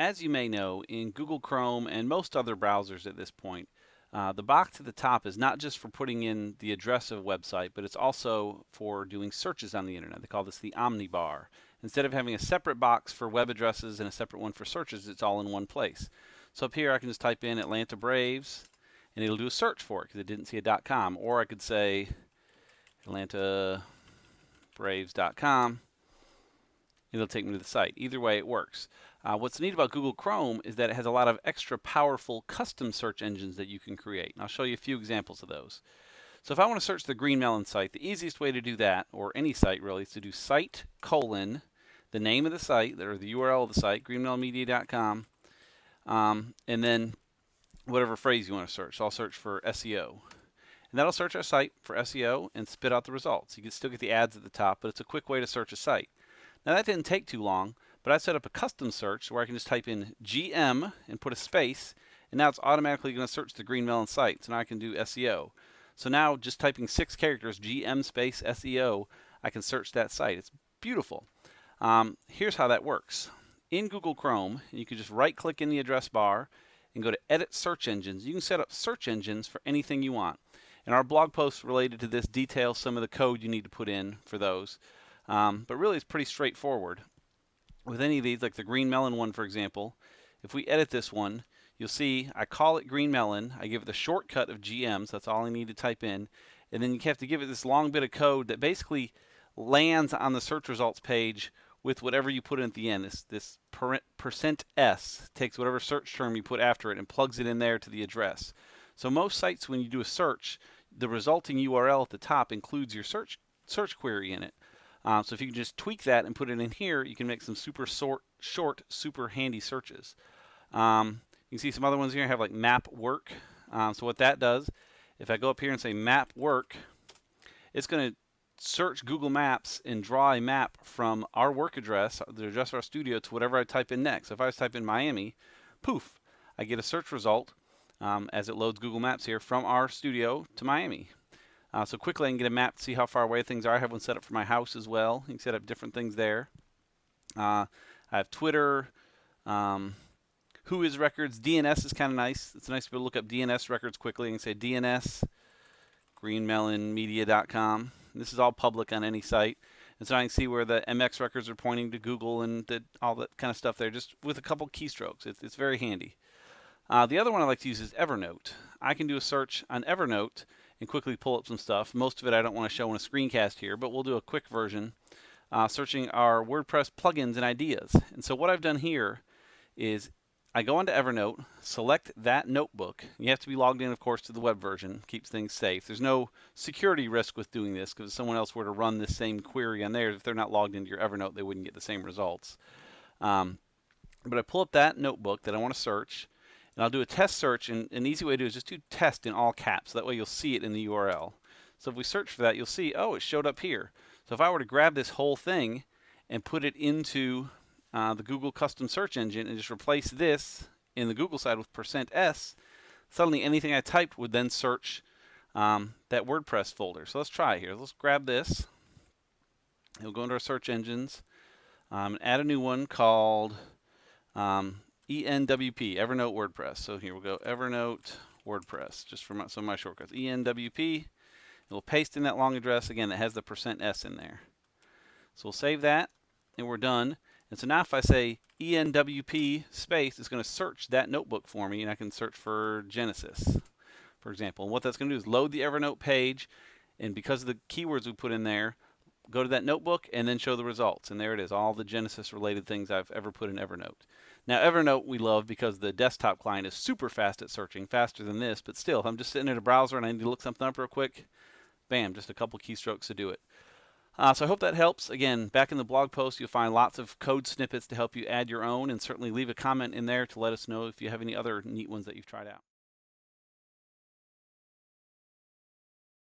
as you may know, in Google Chrome and most other browsers at this point, the box at the top is not just for putting in the address of a website, but it's also for doing searches on the internet. They call this the omnibar. Instead of having a separate box for web addresses and a separate one for searches, it's all in one place. So up here I can just type in Atlanta Braves, and it'll do a search for it because it didn't see a .com. Or I could say atlantabraves.com. It'll take me to the site. Either way, it works. What's neat about Google Chrome is that it has a lot of extra powerful custom search engines that you can create. And I'll show you a few examples of those. So if I want to search the Green Melon site, the easiest way to do that, or any site really, is to do site : the name of the site, or the URL of the site, greenmelonmedia.com, and then whatever phrase you want to search. So I'll search for SEO. And that'll search our site for SEO and spit out the results. You can still get the ads at the top, but it's a quick way to search a site. Now that didn't take too long, but I set up a custom search where I can just type in GM and put a space, and now it's automatically going to search the Green Melon site. So now I can do SEO. So now just typing 6 characters, GM space SEO, I can search that site. It's beautiful. Here's how that works. In Google Chrome, you can just right click in the address bar and go to Edit Search Engines. You can set up search engines for anything you want. And our blog post related to this details some of the code you need to put in for those. But really it's pretty straightforward. With any of these, like the Green Melon one for example, if we edit this one, you'll see I call it Green Melon, I give it the shortcut of GM, so that's all I need to type in, and then you have to give it this long bit of code that basically lands on the search results page with whatever you put in at the end. This %s takes whatever search term you put after it and plugs it in there to the address. So most sites, when you do a search, the resulting URL at the top includes your search query in it. So if you can just tweak that and put it in here, you can make some super short, super handy searches. You can see some other ones here. I have like map work. So what that does, if I go up here and say map work, it's going to search Google Maps and draw a map from our work address, the address of our studio, to whatever I type in next. So if I type in Miami, poof, I get a search result as it loads Google Maps here from our studio to Miami. So quickly I can get a map to see how far away things are. I have one set up for my house as well. You can set up different things there. I have Twitter, Whois records. DNS is kind of nice. It's nice to be able to look up DNS records quickly. You can say DNS, greenmelonmedia.com. This is all public on any site. And so I can see where the MX records are pointing to Google and all that kind of stuff there, just with a couple keystrokes. It's very handy. The other one I like to use is Evernote. I can do a search on Evernote and quickly pull up some stuff. Most of it I don't want to show in a screencast here, but we'll do a quick version, searching our WordPress plugins and ideas. And so what I've done here is I go into Evernote, select that notebook. You have to be logged in, of course, to the web version. Keeps things safe. There's no security risk with doing this, because if someone else were to run this same query on theirs, if they're not logged into your Evernote, they wouldn't get the same results. But I pull up that notebook that I want to search, and I'll do a test search, and an easy way to do it is just do test in all caps. That way you'll see it in the URL. So if we search for that, you'll see, oh, it showed up here. So if I were to grab this whole thing and put it into the Google custom search engine and just replace this in the Google side with %s, suddenly anything I typed would then search that WordPress folder. So let's try here. Let's grab this. We'll go into our search engines and add a new one called ENWP, Evernote WordPress. So here we'll go Evernote WordPress, just for some of my shortcuts. ENWP. We'll paste in that long address again that has the %s in there. So we'll save that, and we're done. And so now if I say ENWP space, it's going to search that notebook for me, and I can search for Genesis, for example. And what that's going to do is load the Evernote page, and because of the keywords we put in there, go to that notebook and then show the results. And there it is, all the Genesis related things I've ever put in Evernote. Now Evernote we love because the desktop client is super fast at searching, faster than this, but still, if I'm just sitting in a browser and I need to look something up real quick, bam, just a couple keystrokes to do it. So I hope that helps. Again, back in the blog post, you'll find lots of code snippets to help you add your own, and certainly leave a comment in there to let us know if you have any other neat ones that you've tried out.